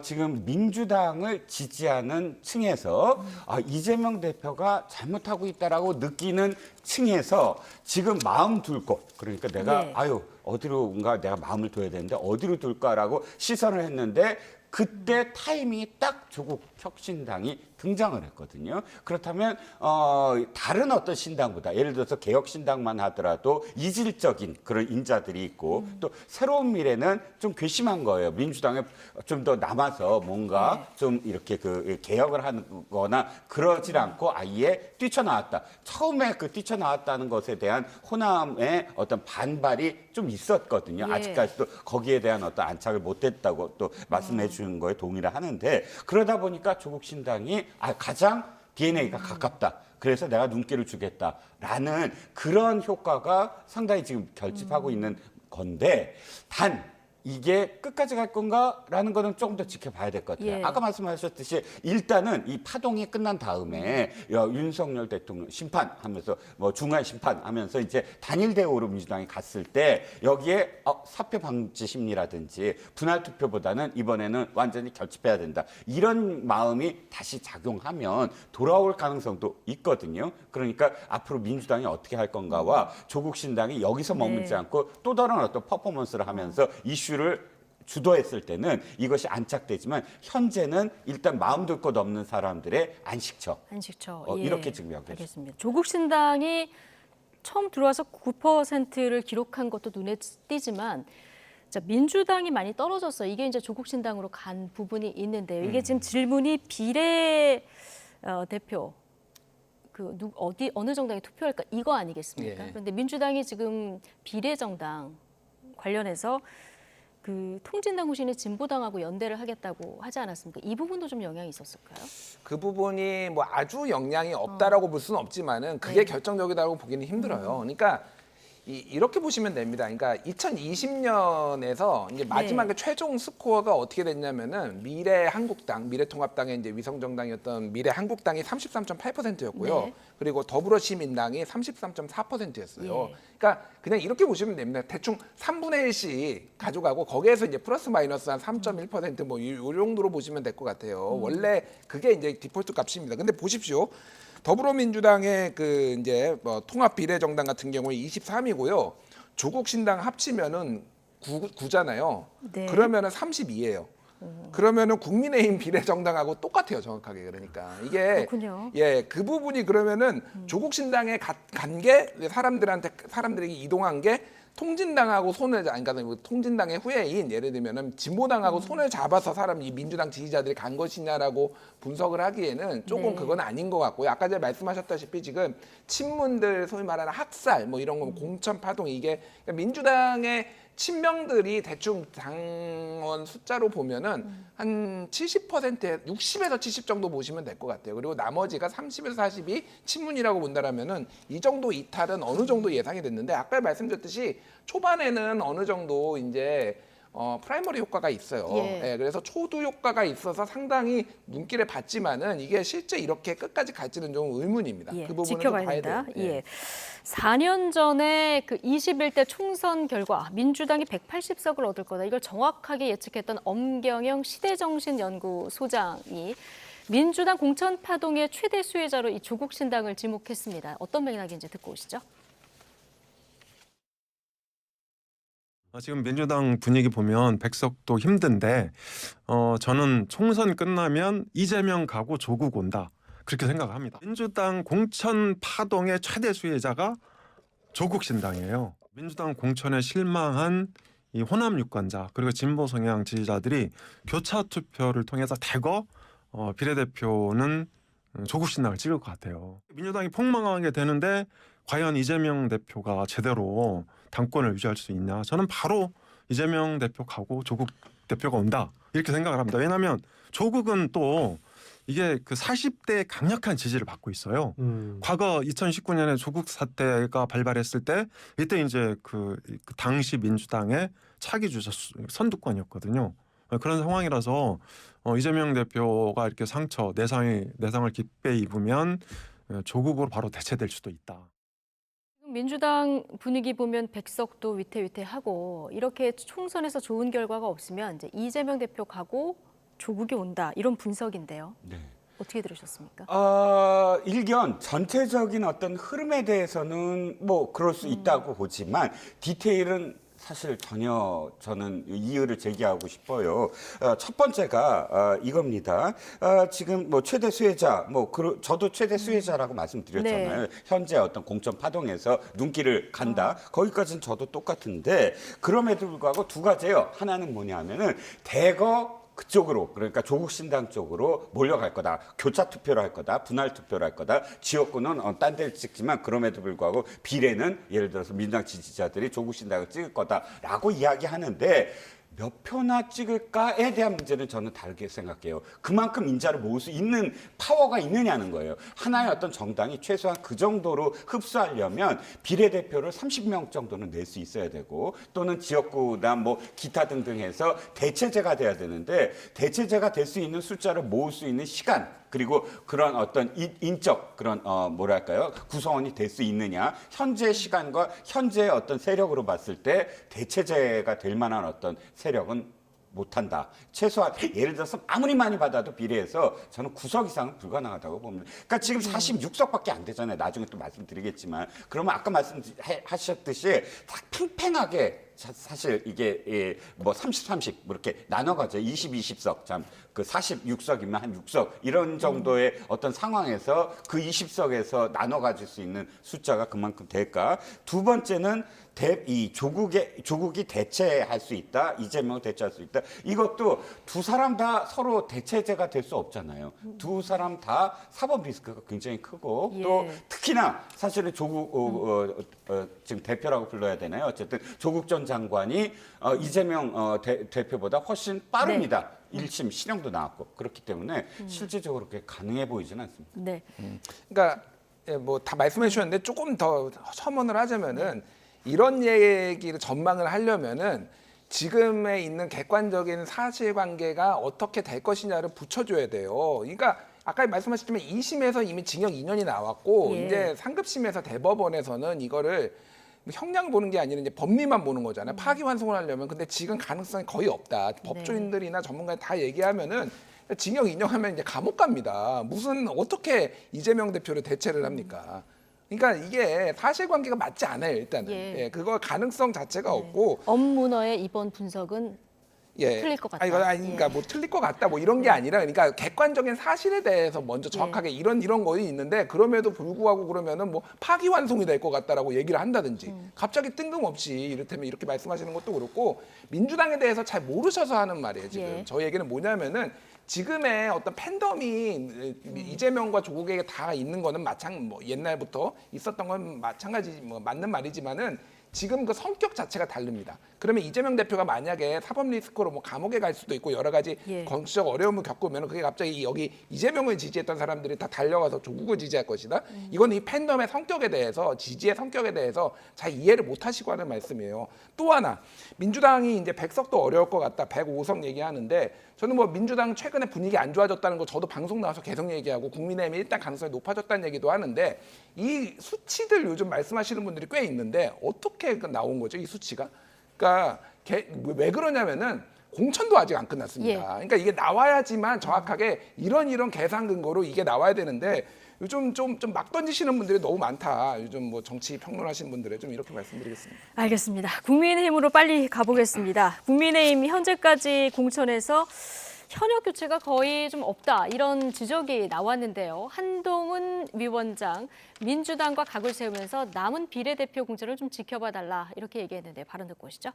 Speaker 2: 지금 민주당을 지지하는 층에서 이재명 대표가 잘못하고 있다라고 느끼는 층에서 지금 마음 둘 곳, 그러니까 내가
Speaker 1: 네.
Speaker 2: 어디로인가 내가 마음을 둬야 되는데 어디로 둘까라고 시선을 했는데 그때 타이밍이 딱 조국 혁신당이 등장을 했거든요. 그렇다면 다른 어떤 신당보다 예를 들어서 개혁신당만 하더라도 이질적인 그런 인자들이 있고 또 새로운 미래는 좀 괘씸한 거예요. 민주당에 좀 더 남아서 뭔가 좀 이렇게 그 개혁을 하거나 그러질 않고 아예 뛰쳐나왔다. 처음에 그 뛰쳐나왔다는 것에 대한 호남의 어떤 반발이 좀 있었거든요.
Speaker 1: 예.
Speaker 2: 아직까지도 거기에 대한 어떤 안착을 못했다고 또 말씀해 주는 거에 동의를 하는데 그러다 보니까 조국 신당이 가장 DNA가 가깝다. 그래서 내가 눈길을 주겠다라는 그런 효과가 상당히 지금 결집하고 있는 건데 단 이게 끝까지 갈 건가라는 거는 조금 더 지켜봐야 될 것 같아요.
Speaker 1: 예.
Speaker 2: 아까 말씀하셨듯이 일단은 이 파동이 끝난 다음에 윤석열 대통령 심판하면서 뭐 중간 심판하면서 이제 단일 대우로 민주당이 갔을 때 여기에 사표 방지 심리라든지 분할 투표보다는 이번에는 완전히 결집해야 된다. 이런 마음이 다시 작용하면 돌아올 가능성도 있거든요. 그러니까 앞으로 민주당이 어떻게 할 건가와 조국 신당이 여기서 머물지
Speaker 1: 네.
Speaker 2: 않고 또 다른 어떤 퍼포먼스를 하면서 이슈를 주도했을 때는 이것이 안착되지만 현재는 일단 마음 둘 곳 없는 사람들의 안식처.
Speaker 1: 안식처.
Speaker 2: 이렇게 지금 여겨집니다.
Speaker 1: 알겠습니다. 조국 신당이 처음 들어와서 9%를 기록한 것도 눈에 띄지만 자, 민주당이 많이 떨어졌어요. 이게 이제 조국 신당으로 간 부분이 있는데요. 이게 지금 질문이 비례 대표 어느 정당에 투표할까 이거 아니겠습니까?
Speaker 6: 예.
Speaker 1: 그런데 민주당이 지금 비례 정당 관련해서 그 통진당 후신이 진보당하고 연대를 하겠다고 하지 않았습니까? 이 부분도 좀 영향이 있었을까요?
Speaker 6: 그 부분이 뭐 아주 영향이 없다라고 볼 수는 없지만은 그게
Speaker 1: 네.
Speaker 6: 결정적이다고 보기는 힘들어요. 그러니까 이렇게 보시면 됩니다. 그러니까 2020년에서 이제 마지막에 최종 스코어가 어떻게 됐냐면은 미래한국당, 미래통합당의 이제 위성정당이었던 미래한국당이 33.8%였고요.
Speaker 1: 네.
Speaker 6: 그리고 더불어시민당이 33.4%였어요.
Speaker 1: 예.
Speaker 6: 그러니까 그냥 이렇게 보시면 됩니다. 대충 3분의 1씩 가져가고 거기에서 이제 플러스 마이너스 한 3.1%뭐 이 정도로 보시면 될 것 같아요. 원래 그게 이제 디폴트 값입니다. 근데 보십시오. 더불어민주당의 그 이제 뭐 통합 비례정당 같은 경우에 23이고요. 조국 신당 합치면은 9잖아요.
Speaker 1: 네.
Speaker 6: 그러면은 32예요. 그러면은 국민의힘 비례정당하고 똑같아요, 정확하게. 그러니까 이게
Speaker 1: 그렇군요.
Speaker 6: 그 부분이 그러면은 조국 신당에 간 게 사람들에게 이동한 게 통진당하고 그러니까 통진당의 후예인 예를 들면은 진보당하고 손을 잡아서 이 민주당 지지자들이 간 것이냐라고 분석을 하기에는 조금
Speaker 1: 네.
Speaker 6: 그건 아닌 것 같고요. 아까 전에 말씀하셨다시피 지금 친문들 소위 말하는 학살 뭐 이런 거 공천 파동 이게 그러니까 민주당의 친명들이 대충 당원 숫자로 보면은 한 70%에 60에서 70 정도 보시면 될 것 같아요. 그리고 나머지가 30에서 40이 친문이라고 본다라면은 이 정도 이탈은 어느 정도 예상이 됐는데 아까 말씀드렸듯이 초반에는 어느 정도 이제 프라이머리 효과가 있어요.
Speaker 1: 예.
Speaker 6: 그래서 초두 효과가 있어서 상당히 눈길에 봤지만은 이게 실제 이렇게 끝까지 갈지는 좀 의문입니다.
Speaker 1: 예,
Speaker 6: 그 부분은
Speaker 1: 지켜봐야
Speaker 6: 좀 봐야
Speaker 1: 된다.
Speaker 6: 돼요.
Speaker 1: 예. 4년 전에 그 21대 총선 결과 민주당이 180석을 얻을 거다. 이걸 정확하게 예측했던 엄경영 시대정신연구소장이 민주당 공천 파동의 최대 수혜자로 이 조국 신당을 지목했습니다. 어떤 맥락인지 듣고 오시죠.
Speaker 8: 지금 민주당 분위기 보면 100석도 힘든데 저는 총선 끝나면 이재명 가고 조국 온다. 그렇게 생각합니다. 민주당 공천 파동의 최대 수혜자가 조국 신당이에요. 민주당 공천에 실망한 이 호남 유권자 그리고 진보 성향 지지자들이 교차 투표를 통해서 대거 비례대표는 조국 신당을 찍을 것 같아요. 민주당이 폭망하게 되는데 과연 이재명 대표가 제대로 당권을 유지할 수 있냐? 저는 바로 이재명 대표 가고 조국 대표가 온다 이렇게 생각을 합니다. 왜냐하면 조국은 또 이게 그 40대의 강력한 지지를 받고 있어요. 과거 2019년에 조국 사태가 발발했을 때 이때 이제 그 당시 민주당의 차기 주자 선두권이었거든요. 그런 상황이라서 이재명 대표가 이렇게 내상을 깊게 입으면 조국으로 바로 대체될 수도 있다.
Speaker 1: 민주당 분위기 보면 백석도 위태위태하고 이렇게 총선에서 좋은 결과가 없으면 이제 이재명 대표 가고 조국이 온다 이런 분석인데요.
Speaker 2: 네.
Speaker 1: 어떻게 들으셨습니까?
Speaker 2: 일견 전체적인 어떤 흐름에 대해서는 뭐 그럴 수 있다고 보지만 디테일은 사실 전혀 저는 이의를 제기하고 싶어요. 첫 번째가 이겁니다. 지금 뭐 최대 수혜자, 저도 최대 수혜자라고 말씀드렸잖아요.
Speaker 1: 네.
Speaker 2: 현재 어떤 공천 파동에서 눈길을 간다. 거기까지는 저도 똑같은데 그럼에도 불구하고 두 가지예요. 하나는 뭐냐면은 대거 그쪽으로 그러니까 조국 신당 쪽으로 몰려갈 거다. 교차 투표를 할 거다. 분할 투표를 할 거다. 지역구는 딴 데를 찍지만 그럼에도 불구하고 비례는 예를 들어서 민주당 지지자들이 조국 신당을 찍을 거다라고 이야기하는데 몇 표나 찍을까에 대한 문제는 저는 다르게 생각해요. 그만큼 인자를 모을 수 있는 파워가 있느냐는 거예요. 하나의 어떤 정당이 최소한 그 정도로 흡수하려면 비례대표를 30명 정도는 낼 수 있어야 되고 또는 지역구나 뭐 기타 등등 해서 대체제가 돼야 되는데 대체제가 될 수 있는 숫자를 모을 수 있는 시간 그리고 그런 어떤 인적 그런 뭐랄까요 구성원이 될 수 있느냐 현재 시간과 현재의 어떤 세력으로 봤을 때 대체제가 될 만한 어떤 세력은 못한다. 최소한 예를 들어서 아무리 많이 받아도 비례해서 저는 9석 이상은 불가능하다고 봅니다. 그러니까 지금 46석밖에 안 되잖아요. 나중에 또 말씀드리겠지만 그러면 아까 말씀하셨듯이 딱 팽팽하게 사실 이게 뭐 30, 30 이렇게 나눠가죠. 20, 20석 참 그 46석이면 한 6석 이런 정도의 어떤 상황에서 그 20석에서 나눠 가질 수 있는 숫자가 그만큼 될까? 두 번째는 조국이 대체할 수 있다. 이재명을 대체할 수 있다. 이것도 두 사람 다 서로 대체제가 될 수 없잖아요. 두 사람 다 사법 리스크가 굉장히 크고 또 특히나 사실은 조국 지금 대표라고 불러야 되나요? 어쨌든 조국 전 장관이 이재명 대표보다 훨씬 빠릅니다. 1심 실형도 나왔고 그렇기 때문에 실질적으로 그렇게 가능해 보이지는 않습니다.
Speaker 1: 네.
Speaker 6: 그러니까 뭐 다 말씀해 주셨는데 조금 더 첨언을 하자면은 이런 얘기를 전망을 하려면은 지금에 있는 객관적인 사실관계가 어떻게 될 것이냐를 붙여줘야 돼요. 그러니까 아까 말씀하셨지만 2심에서 이미 징역 2년이 나왔고 이제 상급심에서 대법원에서는 이거를 형량 보는 게 아니라 이제 법리만 보는 거잖아요. 파기환송을 하려면 근데 지금 가능성이 거의 없다. 법조인들이나 전문가들 다 얘기하면은 징역 2년 하면 이제 감옥 갑니다. 무슨 어떻게 이재명 대표를 대체를 합니까? 그러니까 이게 사실관계가 맞지 않아요. 일단은 그거 가능성 자체가 없고
Speaker 1: 엄문어의 이번 분석은 틀릴 것 같다.
Speaker 6: 그러니까 뭐 틀릴 것 같다 뭐 이런 게 아니라 그러니까 객관적인 사실에 대해서 먼저 정확하게 이런 거이 있는데 그럼에도 불구하고 그러면은 뭐 파기환송이 될 것 같다라고 얘기를 한다든지 갑자기 뜬금없이 이를테면 이렇게 말씀하시는 것도 그렇고 민주당에 대해서 잘 모르셔서 하는 말이에요. 지금 저 얘기는 뭐냐면은 지금의 어떤 팬덤이 이재명과 조국에게 다 있는 거는 뭐 옛날부터 있었던 건 마찬가지 뭐 맞는 말이지만은 지금 그 성격 자체가 다릅니다. 그러면 이재명 대표가 만약에 사법 리스크로 뭐 감옥에 갈 수도 있고 여러 가지 정치적 어려움을 겪으면 그게 갑자기 여기 이재명을 지지했던 사람들이 다 달려가서 조국을 지지할 것이다. 이건 이 팬덤의 성격에 대해서 지지의 성격에 대해서 잘 이해를 못 하시고 하는 말씀이에요. 또 하나 민주당이 이제 100석도 어려울 것 같다. 105석 얘기하는데 저는 뭐 민주당 최근에 분위기 안 좋아졌다는 거 저도 방송 나와서 계속 얘기하고 국민의힘이 일단 가능성이 높아졌다는 얘기도 하는데 이 수치들 요즘 말씀하시는 분들이 꽤 있는데 어떻게 나온 거죠? 이 수치가? 그러니까 왜 그러냐면은 공천도 아직 안 끝났습니다. 그러니까 이게 나와야지만 정확하게 이런 계산 근거로 이게 나와야 되는데 요즘 좀 막 던지시는 분들이 너무 많다. 요즘 뭐 정치 평론하시는 분들에 좀 이렇게 말씀드리겠습니다.
Speaker 1: 알겠습니다. 국민의힘으로 빨리 가보겠습니다. 국민의힘이 현재까지 공천에서 현역 교체가 거의 좀 없다 이런 지적이 나왔는데요. 한동훈 위원장 민주당과 각을 세우면서 남은 비례대표 공천을 좀 지켜봐 달라 이렇게 얘기했는데 발언 듣고 오시죠.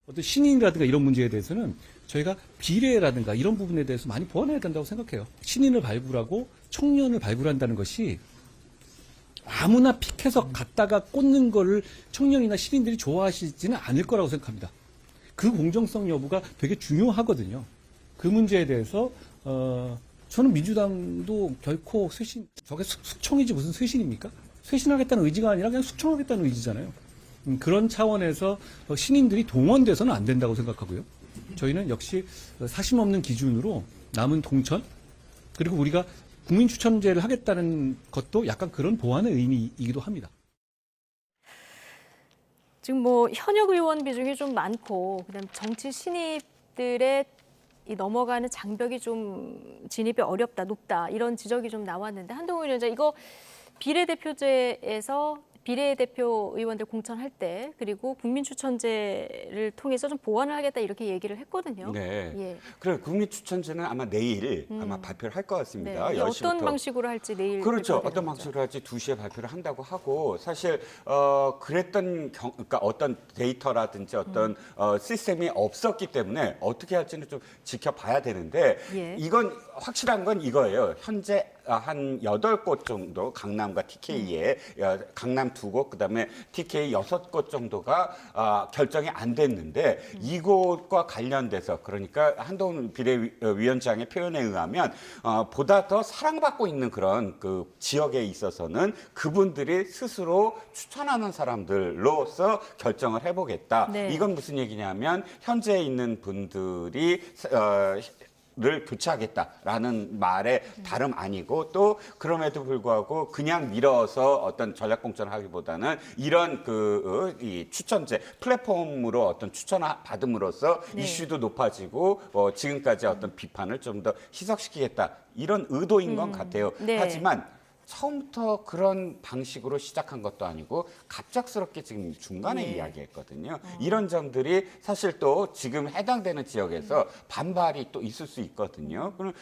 Speaker 9: 어떤 신인이라든가 이런 문제에 대해서는 저희가 비례라든가 이런 부분에 대해서 많이 보완해야 된다고 생각해요. 신인을 발굴하고 청년을 발굴한다는 것이 아무나 픽해서 갖다가 꽂는 거를 청년이나 신인들이 좋아하시지는 않을 거라고 생각합니다. 그 공정성 여부가 되게 중요하거든요. 그 문제에 대해서 저는 민주당도 결코 저게 숙청이지 무슨 쇄신입니까? 쇄신하겠다는 의지가 아니라 그냥 숙청하겠다는 의지잖아요. 그런 차원에서 신인들이 동원돼서는 안 된다고 생각하고요. 저희는 역시 사심 없는 기준으로 남은 동천 그리고 우리가 국민 추천제를 하겠다는 것도 약간 그런 보완의 의미이기도 합니다.
Speaker 1: 지금 뭐 현역 의원 비중이 좀 많고 그다음 정치 신입들의 이 넘어가는 장벽이 좀 진입이 어렵다, 높다 이런 지적이 좀 나왔는데 한동훈 위원장 이거 비례대표제에서 비례대표 의원들 공천할 때 그리고 국민추천제를 통해서 좀 보완을 하겠다 이렇게 얘기를 했거든요.
Speaker 2: 네.
Speaker 1: 예.
Speaker 2: 그래 국민추천제는 아마 내일 아마 발표를 할 것 같습니다.
Speaker 1: 네.
Speaker 2: 10시부터.
Speaker 1: 어떤 방식으로 할지 내일
Speaker 2: 그렇죠.
Speaker 1: 발표가
Speaker 2: 어떤
Speaker 1: 되는
Speaker 2: 방식으로 할지 2시에 발표를 한다고 하고 사실 그랬던 그러니까 어떤 데이터라든지 어떤 시스템이 없었기 때문에 어떻게 할지는 좀 지켜봐야 되는데
Speaker 1: 예.
Speaker 2: 이건 확실한 건 이거예요. 현재 한 8곳 정도 강남과 TK에 강남 2곳 그다음에 TK 6곳 정도가 결정이 안 됐는데 이곳과 관련돼서 그러니까 한동훈 비례위원장의 표현에 의하면 보다 더 사랑받고 있는 그런 그 지역에 있어서는 그분들이 스스로 추천하는 사람들로서 결정을 해보겠다.
Speaker 1: 네.
Speaker 2: 이건 무슨 얘기냐면 현재 있는 분들이 를 교체하겠다라는 말에 다름 아니고 또 그럼에도 불구하고 그냥 밀어서 어떤 전략 공천을 하기보다는 이런 이 추천제 플랫폼으로 어떤 추천을 받음으로써
Speaker 1: 네.
Speaker 2: 이슈도 높아지고 지금까지 어떤 비판을 좀 더 희석시키겠다 이런 의도인 것 같아요.
Speaker 1: 네.
Speaker 2: 하지만 처음부터 그런 방식으로 시작한 것도 아니고 갑작스럽게 지금 중간에
Speaker 1: 네.
Speaker 2: 이야기했거든요. 이런 점들이 사실 또 지금 해당되는 지역에서 반발이 또 있을 수 있거든요. 그럼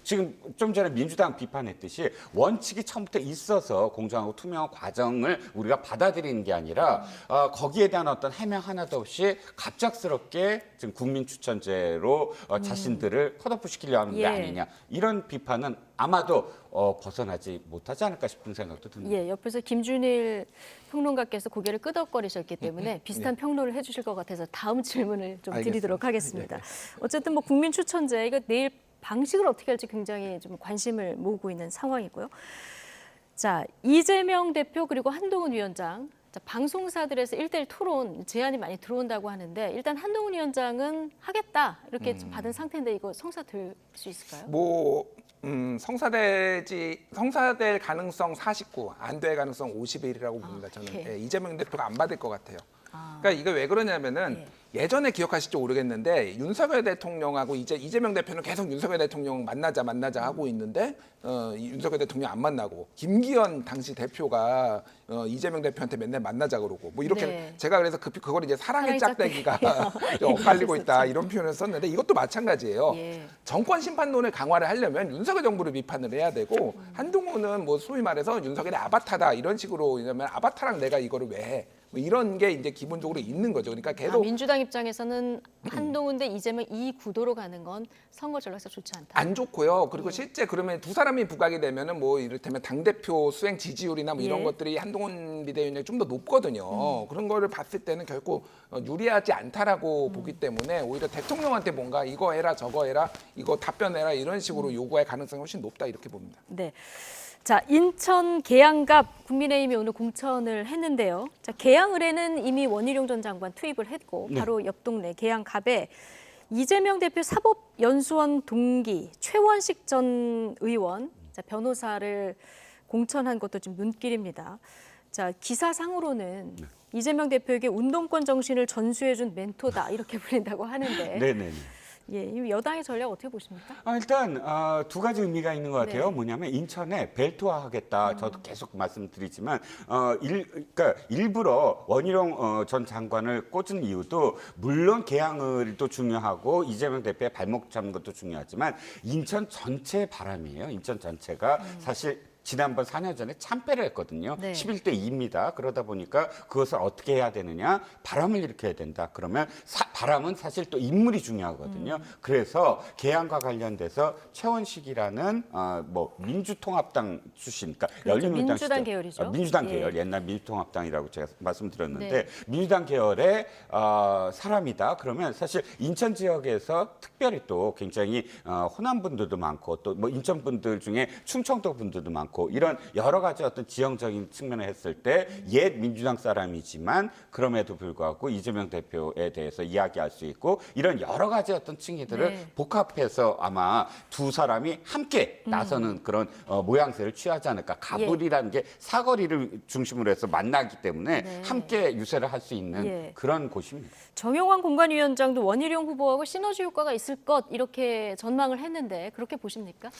Speaker 2: 지금 좀 전에 민주당 비판했듯이 원칙이 처음부터 있어서 공정하고 투명한 과정을 우리가 받아들이는 게 아니라 거기에 대한 어떤 해명 하나도 없이 갑작스럽게 지금 국민추천제로 자신들을 컷오프 시키려 하는 게
Speaker 1: 예.
Speaker 2: 아니냐 이런 비판은 아마도 벗어나지 못하지 않을까 싶은 생각도 듭니다.
Speaker 1: 예, 옆에서 김준일 평론가께서 고개를 끄덕거리셨기 때문에 비슷한 평론을 해주실 것 같아서 다음 질문을 좀 드리도록 하겠습니다. 어쨌든 뭐 국민추천제 이거 내일 방식을 어떻게 할지 굉장히 좀 관심을 모으고 있는 상황이고요. 자, 이재명 대표 그리고 한동훈 위원장 자, 방송사들에서 1대1 토론 제안이 많이 들어온다고 하는데 일단 한동훈 위원장은 하겠다 이렇게 좀 받은 상태인데 이거 성사될 수 있을까요?
Speaker 6: 성사될 가능성 49, 안 될 가능성 51이라고 봅니다. 저는
Speaker 1: 예.
Speaker 6: 이재명 대표가 안 받을 것 같아요. 그러니까 이게 왜 그러냐면은 예전에 기억하실지 모르겠는데 윤석열 대통령하고 이재명 대표는 계속 윤석열 대통령 만나자 하고 있는데 윤석열 대통령 안 만나고 김기현 당시 대표가 이재명 대표한테 맨날 만나자 그러고 뭐 이렇게
Speaker 1: 네.
Speaker 6: 제가 그래서 그걸 이제 사랑의
Speaker 1: 사랑의
Speaker 6: 짝대기가 엇갈리고 있다 이런 표현을 썼는데 이것도 마찬가지예요.
Speaker 1: 예.
Speaker 6: 정권 심판론을 강화를 하려면 윤석열 정부를 비판을 해야 되고 한동훈은 뭐 소위 말해서 윤석열의 아바타다 이런 식으로 왜냐면 아바타랑 내가 이거를 왜 해? 뭐 이런 게 이제 기본적으로 있는 거죠. 그러니까 계속
Speaker 1: 민주당 입장에서는 한동훈 대 이재명 이 구도로 가는 건 선거 전략상 좋지 않다.
Speaker 6: 안 좋고요. 그리고 실제 그러면 두 사람이 부각이 되면은 뭐 이를테면 당대표 수행 지지율이나 뭐 이런
Speaker 1: 예.
Speaker 6: 것들이 한동훈 비대위원장이 좀 더 높거든요. 그런 거를 봤을 때는 결코 유리하지 않다라고 보기 때문에 오히려 대통령한테 뭔가 이거 해라 저거 해라 이거 답변해라 이런 식으로 요구할 가능성이 훨씬 높다 이렇게 봅니다.
Speaker 1: 네. 자, 인천 계양갑 국민의힘이 오늘 공천을 했는데요. 자, 계양을에는 이미 원희룡 전 장관 투입을 했고 바로 옆 동네 계양갑에 이재명 대표 사법연수원 동기 최원식 전 의원 자, 변호사를 공천한 것도 지금 눈길입니다. 자, 기사상으로는 이재명 대표에게 운동권 정신을 전수해준 멘토다 이렇게 불린다고 하는데
Speaker 2: 네네.
Speaker 1: 예, 이 여당의 전략 어떻게 보십니까?
Speaker 2: 일단 두 가지 의미가 있는 것 같아요.
Speaker 1: 네.
Speaker 2: 뭐냐면 인천에 벨트화하겠다. 저도 계속 말씀드리지만 그러니까 일부러 원희룡 전 장관을 꽂은 이유도 물론 계양을도 중요하고 이재명 대표의 발목 잡는 것도 중요하지만 인천 전체의 바람이에요. 인천 전체가 사실 지난번 4년 전에 참패를 했거든요.
Speaker 1: 네.
Speaker 2: 11대 2입니다. 그러다 보니까 그것을 어떻게 해야 되느냐? 바람을 일으켜야 된다. 그러면 바람은 사실 또 인물이 중요하거든요. 그래서 계양과 관련돼서 최원식이라는 뭐 민주통합당 출신, 그러니까
Speaker 1: 그렇죠.
Speaker 2: 열린민주당
Speaker 1: 민주당
Speaker 2: 시절,
Speaker 1: 계열이죠.
Speaker 2: 민주당
Speaker 1: 예.
Speaker 2: 계열, 옛날 민주통합당이라고 제가 말씀드렸는데
Speaker 1: 네.
Speaker 2: 민주당 계열의 사람이다. 그러면 사실 인천 지역에서 특별히 또 굉장히 호남 분들도 많고 또 뭐 인천 분들 중에 충청도 분들도 많고. 많고 이런 여러 가지 어떤 지형적인 측면을 했을 때 옛 민주당 사람이지만 그럼에도 불구하고 이재명 대표에 대해서 이야기할 수 있고 이런 여러 가지 어떤 층위들을
Speaker 1: 네.
Speaker 2: 복합해서 아마 두 사람이 함께 나서는 그런 모양새를 취하지 않을까. 가불이라는 게 사거리를 중심으로 해서 만나기 때문에
Speaker 1: 네.
Speaker 2: 함께 유세를 할 수 있는
Speaker 1: 예.
Speaker 2: 그런 곳입니다.
Speaker 1: 정영환 공관위원장도 원희룡 후보하고 시너지 효과가 있을 것 이렇게 전망을 했는데 그렇게 보십니까?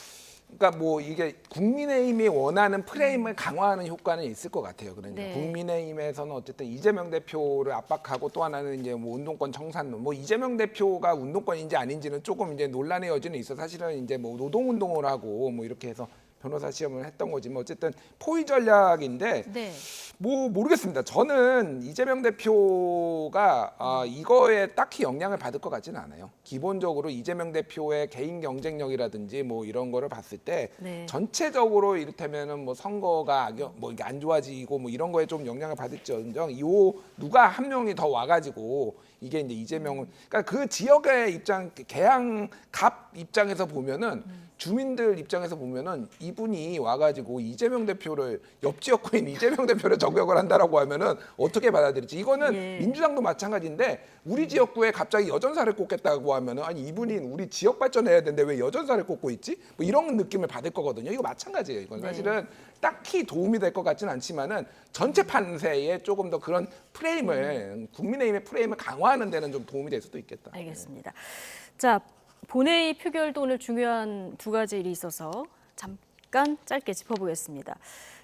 Speaker 6: 그러니까 뭐 이게 국민의힘이 원하는 프레임을 강화하는 효과는 있을 것 같아요. 그러니까
Speaker 1: 네.
Speaker 6: 국민의힘에서는 어쨌든 이재명 대표를 압박하고 또 하나는 이제 뭐 운동권 청산론. 뭐 이재명 대표가 운동권인지 아닌지는 조금 이제 논란의 여지는 있어. 사실은 이제 뭐 노동운동을 하고 뭐 이렇게 해서 변호사 시험을 했던 거지. 뭐 어쨌든 포위 전략인데
Speaker 1: 네.
Speaker 6: 뭐 모르겠습니다. 저는 이재명 대표가 이거에 딱히 영향을 받을 것 같지는 않아요. 기본적으로 이재명 대표의 개인 경쟁력이라든지 뭐 이런 거를 봤을 때
Speaker 1: 네.
Speaker 6: 전체적으로 이를테면은 뭐 선거가 뭐 이게 안 좋아지고 뭐 이런 거에 좀 영향을 받을지언정 요 누가 한 명이 더 와가지고 이게 이제 이재명은 그러니까 그 지역의 입장 계양갑 입장에서 보면은 주민들 입장에서 보면은 이분이 와가지고 이재명 대표를 옆 지역구인 이재명 대표를 저격을 한다라고 하면은 어떻게 받아들일지 이거는
Speaker 1: 예.
Speaker 6: 민주당도 마찬가지인데 우리 지역구에 갑자기 여전사를 꽂겠다고 하면은 아니 이분이 우리 지역 발전해야 되는데 왜 여전사를 꽂고 있지? 뭐 이런 느낌을 받을 거거든요. 이거 마찬가지예요. 이건
Speaker 1: 네.
Speaker 6: 사실은 딱히 도움이 될 것 같지는 않지만은 전체 판세에 조금 더 그런 프레임을 국민의힘의 프레임을 강화하는 데는 좀 도움이 될 수도 있겠다.
Speaker 1: 알겠습니다. 자, 본회의 표결도 오늘 중요한 두 가지 일이 있어서 잠깐 짧게 짚어보겠습니다.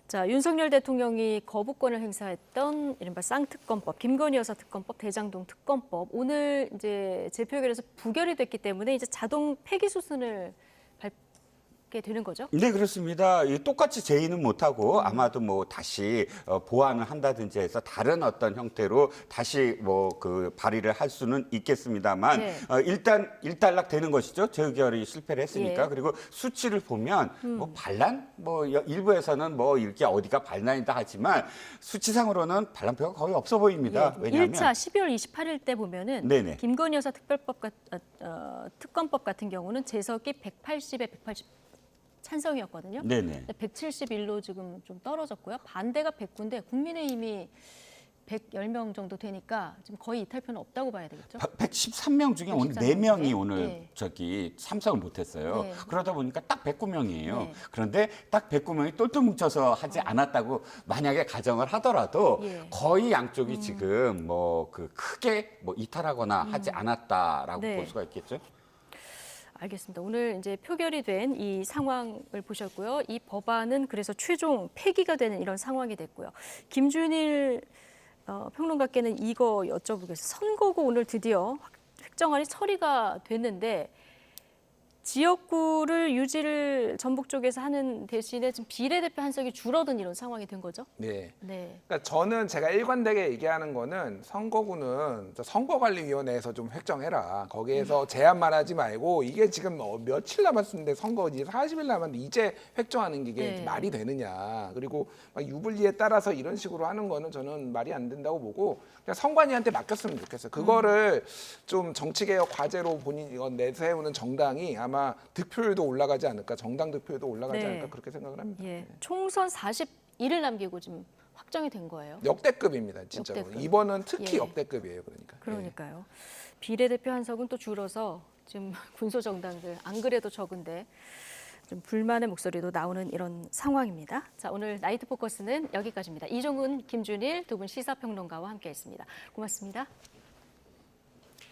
Speaker 1: 자, 윤석열 대통령이 거부권을 행사했던 이른바 쌍특검법, 김건희 여사 특검법, 대장동 특검법 오늘 이제 재표결에서 부결이 됐기 때문에 이제 자동 폐기 수순을 밟게 되는 거죠?
Speaker 2: 네, 그렇습니다. 똑같이 제의는 못하고 아마도 뭐 다시 보완을 한다든지 해서 다른 어떤 형태로 다시 뭐 그 발의를 할 수는 있겠습니다만
Speaker 1: 네.
Speaker 2: 일단 일단락 되는 것이죠. 재의결이 실패를 했으니까.
Speaker 1: 예.
Speaker 2: 그리고 수치를 보면 뭐 반란 뭐 일부에서는 뭐 이렇게 어디가 반란이다 하지만 수치상으로는 반란표가 거의 없어 보입니다.
Speaker 1: 예.
Speaker 2: 왜냐하면
Speaker 1: 1차 12월 28일 때 보면은
Speaker 2: 네네.
Speaker 1: 김건희 여사 특검법 같은 경우는 재석이 180에 180 찬성이었거든요.
Speaker 2: 네네.
Speaker 1: 171로 지금 좀 떨어졌고요. 반대가 109인데 국민의힘이 110명 정도 되니까 지금 거의 이탈표는 없다고 봐야 되겠죠.
Speaker 2: 113명 중에 오늘
Speaker 1: 113
Speaker 2: 4명이
Speaker 1: 중에?
Speaker 2: 오늘
Speaker 1: 네.
Speaker 2: 저기 참석을 못했어요.
Speaker 1: 네.
Speaker 2: 그러다 보니까 딱 109명이에요.
Speaker 1: 네.
Speaker 2: 그런데 딱 109명이 똘똘 뭉쳐서 하지 않았다고 만약에 가정을 하더라도
Speaker 1: 예.
Speaker 2: 거의 양쪽이 지금 뭐 그 크게 뭐 이탈하거나 하지 않았다라고
Speaker 1: 네.
Speaker 2: 볼 수가 있겠죠.
Speaker 1: 알겠습니다. 오늘 이제 표결이 된 이 상황을 보셨고요. 이 법안은 그래서 최종 폐기가 되는 이런 상황이 됐고요. 김준일 평론가께는 이거 여쭤보겠습니다. 선거구 오늘 드디어 획정안이 처리가 됐는데 지역구를 유지를 전북 쪽에서 하는 대신에 지금 비례대표 한석이 줄어든 이런 상황이 된 거죠?
Speaker 6: 네.
Speaker 1: 네.
Speaker 6: 그러니까 저는 제가 일관되게 얘기하는 거는 선거구는 선거관리위원회에서 좀 획정해라. 거기에서 제한만 하지 말고 이게 지금 며칠 남았는데 선거 이제 40일 남았는데 이제 획정하는 게 이게
Speaker 1: 네.
Speaker 6: 말이 되느냐. 그리고 막 유불리에 따라서 이런 식으로 하는 거는 저는 말이 안 된다고 보고 그냥 선관위한테 맡겼으면 좋겠어요. 그거를 좀 정치개혁 과제로 본인이 내세우는 정당이 아마 득표율도 올라가지 않을까, 정당 득표율도 올라가지
Speaker 1: 네.
Speaker 6: 않을까 그렇게 생각을 합니다.
Speaker 1: 예. 총선 41일 남기고 지금 확정이 된 거예요.
Speaker 6: 역대급입니다, 진짜로.
Speaker 1: 역대급.
Speaker 6: 이번은 특히
Speaker 1: 예.
Speaker 6: 역대급이에요, 그러니까.
Speaker 1: 그러니까요. 비례대표 한석은 또 줄어서 지금 군소정당들 안 그래도 적은데 좀 불만의 목소리도 나오는 이런 상황입니다. 자, 오늘 나이트 포커스는 여기까지입니다. 이종훈, 김준일 두 분 시사평론가와 함께했습니다. 고맙습니다.